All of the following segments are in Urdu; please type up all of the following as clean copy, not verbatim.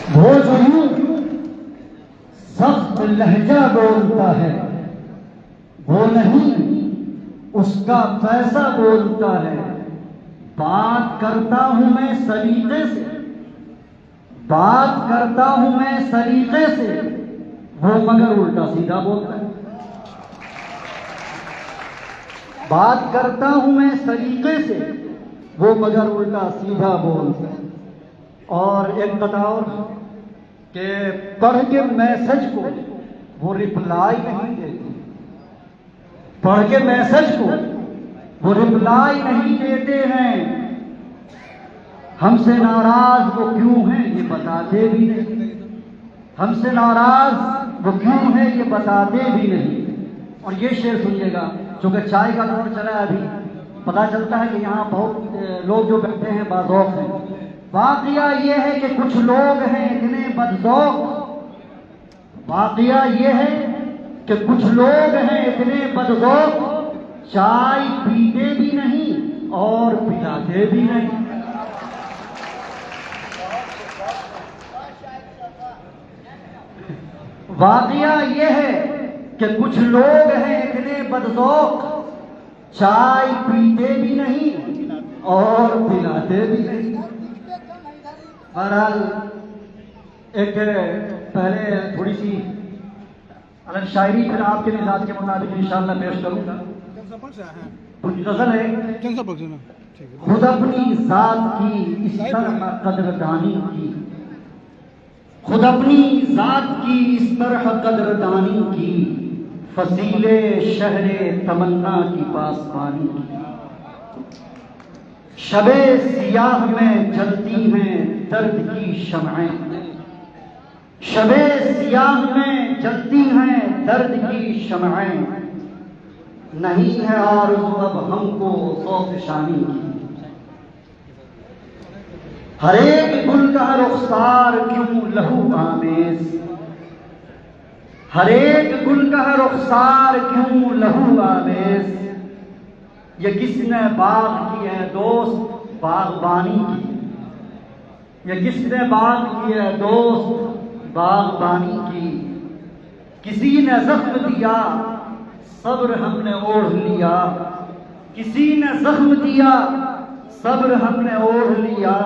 وہ جو یوں سخت لہجہ بولتا ہے وہ نہیں اس کا پیسہ بولتا ہے. بات کرتا ہوں میں سلیقے سے، بات کرتا ہوں میں سلیقے سے، وہ مگر الٹا سیدھا بولتا ہے. بات کرتا ہوں میں سلیقے سے، وہ مگر الٹا سیدھا بولتا ہے. اور ایک بتاؤ کہ پڑھ کے میسج کو وہ رپلائی نہیں دیتے، پڑھ کے میسج کو وہ رپلائی نہیں دیتے ہیں. ہم سے ناراض وہ کیوں ہیں یہ بتاتے بھی نہیں، ہم سے ناراض وہ کیوں ہیں یہ بتاتے بھی نہیں. اور یہ شعر سنیے گا، چونکہ چائے کا دور چلا ہے ابھی، پتا چلتا ہے کہ یہاں بہت لوگ جو بیٹھے ہیں باذوق ہیں. واقعہ یہ ہے کہ کچھ لوگ ہیں اتنے بدذوق، واقعہ یہ ہے کہ کچھ لوگ ہیں اتنے بدذوق، چائے پیتے بھی نہیں اور پلاتے بھی نہیں. واقعہ یہ ہے کہ کچھ لوگ ہیں اتنے بدذوق، چائے پیتے بھی نہیں اور پلاتے بھی نہیں. بہرحال ایک پہلے تھوڑی سی الگ شاعری پھر آپ کے مزاج کے مطابق انشاءاللہ پیش کروں گا. غزل ہے، خود اپنی ذات کی اس طرح قدردانی کی، خود اپنی ذات کی اس طرح قدردانی کی، فصیل شہر تمنا کی پاسبانی کی. شب سیاہ میں جلتی ہیں درد کی شمعیں، شب سیاہ میں جلتی ہیں درد کی شمعیں، نہیں ہے آرزو اب ہم کو ذوق شانی کی. ہر ایک گل کا رخسار کیوں لہو آمیز، ہر ایک گل کا رخسار کیوں لہو آمیز، یہ کس نے باغ کی ہے دوست باغبانی کی، یہ کس نے باغ کی ہے دوست باغبانی کی. کسی نے زخم دیا صبر ہم نے اوڑھ لیا، کسی نے زخم دیا صبر ہم نے اوڑھ لیا،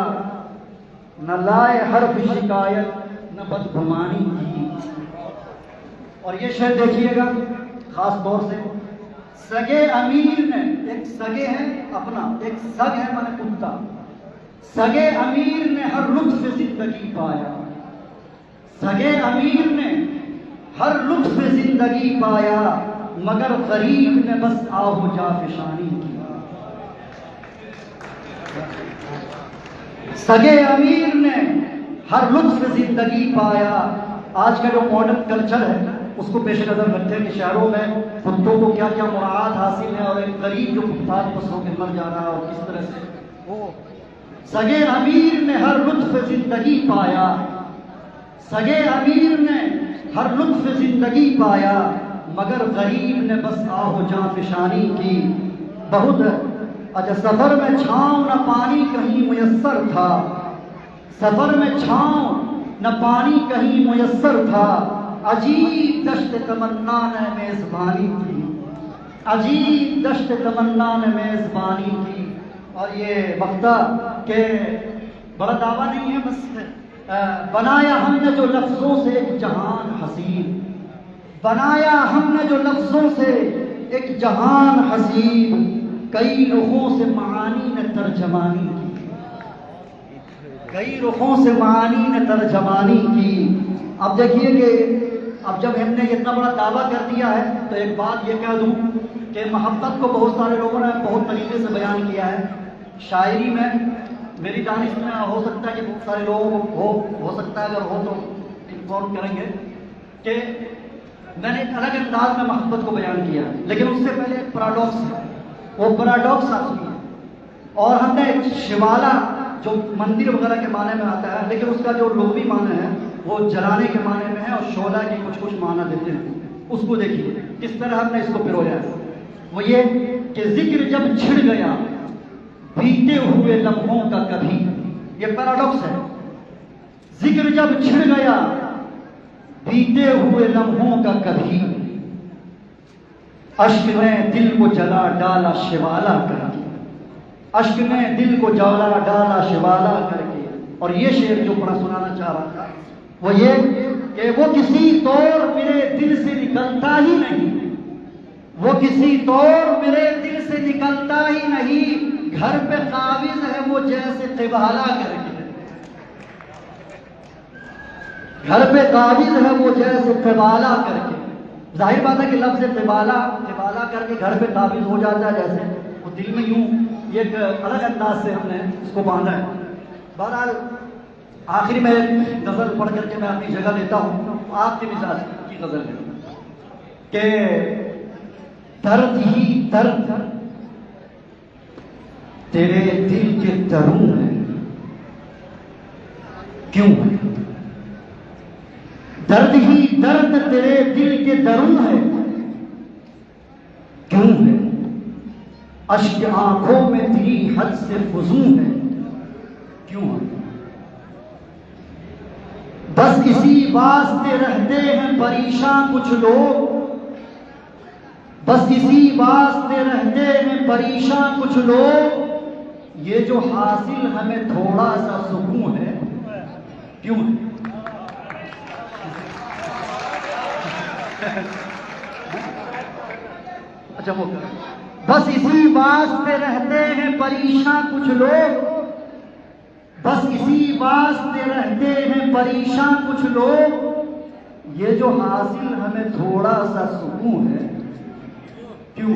نہ لائے حرف شکایت نہ بدگمانی کی. اور یہ شعر دیکھیے گا خاص طور سے، سگے امیر نے، ایک سگے ہے اپنا، ایک سگ ہے مانے کتا، سگے امیر نے ہر لطف زندگی پایا، سگے امیر نے ہر لطف زندگی پایا، مگر غریب نے بس آہ و جافشانی کی. سگے امیر نے ہر لطف زندگی پایا. آج کا جو ماڈرن کلچر ہے اس کو پیش نظر رکھتے ہیں کہ شہروں میں کتوں کو کیا کیا مراعات حاصل ہے، اور ایک غریب جو کتا پسوں کے مر جا رہا ہے اور کس طرح سے. وہ سگے امیر نے ہر لطف زندگی پایا، سگے امیر نے ہر لطف زندگی پایا، مگر غریب نے بس آہ و جافشانی کی. بہت اچھا سفر میں چھاؤں نہ پانی کہیں میسر تھا، سفر میں چھاؤں نہ پانی کہیں میسر تھا، عجیب دشت تمنا نے میزبانی کی، عجیب دشت تمنا نے میزبانی کی. اور یہ وقتہ کہ بڑا دعویٰ نہیں ہے، بس بنایا ہم نے جو لفظوں سے ایک جہان حسین، بنایا ہم نے جو لفظوں سے ایک جہان حسین، کئی رخوں سے معانی نے ترجمانی کی، کئی رخوں سے معانی نے ترجمانی کی. اب دیکھیے کہ اب جب ہم نے اتنا بڑا دعویٰ کر دیا ہے تو ایک بات یہ کہہ دوں کہ محبت کو بہت سارے لوگوں نے بہت طریقے سے بیان کیا ہے. شاعری میں میری دانش میں ہو سکتا ہے کہ بہت سارے لوگوں کو ہو سکتا ہے، اگر ہو تو انفارم کریں گے کہ میں نے ایک الگ انداز میں محبت کو بیان کیا، لیکن اس سے پہلے ایک پیراڈاکس ہے، وہ پیراڈاکس آتی ہے. اور ہم نے شوالا جو مندر وغیرہ کے معنی میں آتا ہے، لیکن اس کا جو لغوی معنی ہے وہ جلانے کے معنی میں ہے، اور شعلہ کے کچھ معنی دیتے ہیں. اس کو دیکھیے کس طرح ہم نے اس کو پرویا ہے. وہ یہ کہ ذکر جب چھڑ گیا بیتے ہوئے لمحوں کا کبھی، یہ پیراڈاکس ہے. ذکر جب چھڑ گیا بیتے ہوئے لمحوں کا کبھی، اشک نے دل کو جلا ڈالا شوالا کر کے، اشک نے دل کو جلا ڈالا شوالا کر کے۔ اور یہ شعر جو پڑھا سنانا چاہ رہا تھا وہ یہ کہ وہ کسی طور میرے دل سے نکلتا ہی نہیں، وہ کسی طور میرے دل سے نکلتا ہی نہیں، گھر پہ قابض ہے وہ جیسے قبالہ کر کے، گھر پہ قابض ہے وہ جیسے قبالہ کر کے۔ ظاہر بات ہے کہ لفظ قبالہ کر کے گھر پہ قابض ہو جاتا ہے، جیسے وہ دل میں یوں یہ ایک الگ انداز سے ہم نے اس کو باندھا ہے۔ بہرحال آخری میں ایک غزل پڑھ کر کے میں اپنی جگہ لیتا ہوں، آپ کے مزاج کی غزل ہے کہ درد ہی درد تیرے دل کے درون ہے، کیوں ہے؟ درد ہی درد تیرے دل کے درون ہے، کیوں ہے؟ اشک آنکھوں میں تیری حد سے فزوں ہے، کیوں ہے؟ بس اسی واسطے رہتے ہیں پریشان کچھ لوگ، بس اسی واسطے رہتے ہیں پریشان کچھ لوگ، یہ جو حاصل ہمیں تھوڑا سا سکون ہے، کیوں ہے؟ اچھا وہ بس اسی واسطے رہتے ہیں پریشان کچھ لوگ، بس اسی واسطے رہتے ہیں پریشان کچھ لوگ، یہ جو حاصل ہمیں تھوڑا سا سکون ہے، کیوں؟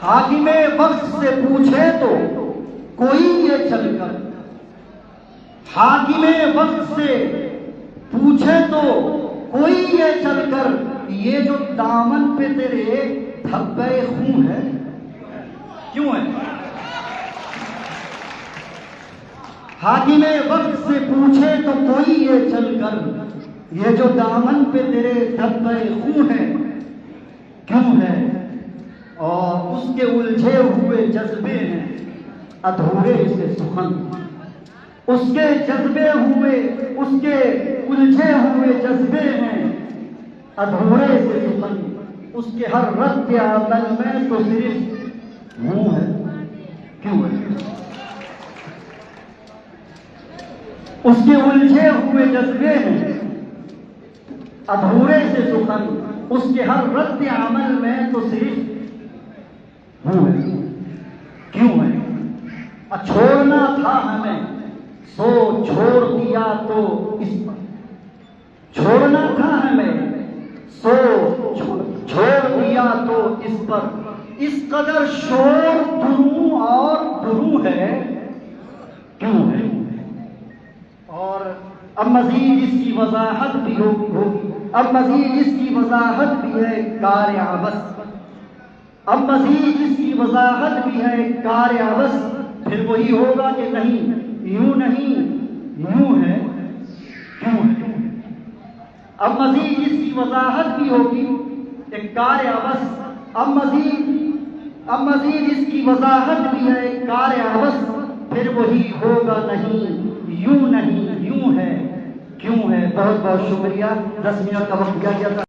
حاکم وقت سے پوچھے تو کوئی یہ چل کر، حاکم وقت سے پوچھے تو کوئی یہ چل کر، یہ جو دامن پہ تیرے دھبے خون ہے، کیوں ہے؟ حاکم وقت سے پوچھے تو کوئی یہ چل کر، یہ جو دامن پہ تیرے دھبے خون ہے، کیوں ہے؟ اور اس کے الجھے ہوئے جذبے ہیں ادھورے سے سخن، اس کے جذبے ہوئے، اس کے الجھے ہوئے جذبے ہیں ادھورے سے سخن، اس کے ہر رد کے عمل میں تو صرف منہ ہے، کیوں ہے؟ اس کے الجھے ہوئے جذبے ہیں ادھورے سے سخن، اس کے ہر رد عمل میں تو صرف منہ ہے، کیوں ہے؟ چھوڑنا تھا ہمیں سو چھوڑ دیا تو اس پر، چھوڑنا تھا ہمیں سو چھوڑ دیا تو اس پر، اس قدر شور دروں اور دروں ہے، کیوں ہے؟ اور اب مزید اس کی وضاحت بھی ہوگی، اب مزید اس کی وضاحت بھی ہے کار عبث، اب مزید اس کی وضاحت بھی ہے کار عبث، پھر وہی ہوگا کہ نہیں یوں نہیں یوں ہے، کیوں ہے؟ اب مزید اس کی وضاحت بھی ہوگی ایک کار عبث، اب مزید اس کی وضاحت بھی ہے ایک کار عبث، پھر وہی ہوگا نہیں یوں ہے، کیوں ہے؟ بہت بہت شکریہ، 10 منٹ کا وقت دیا گیا تھا۔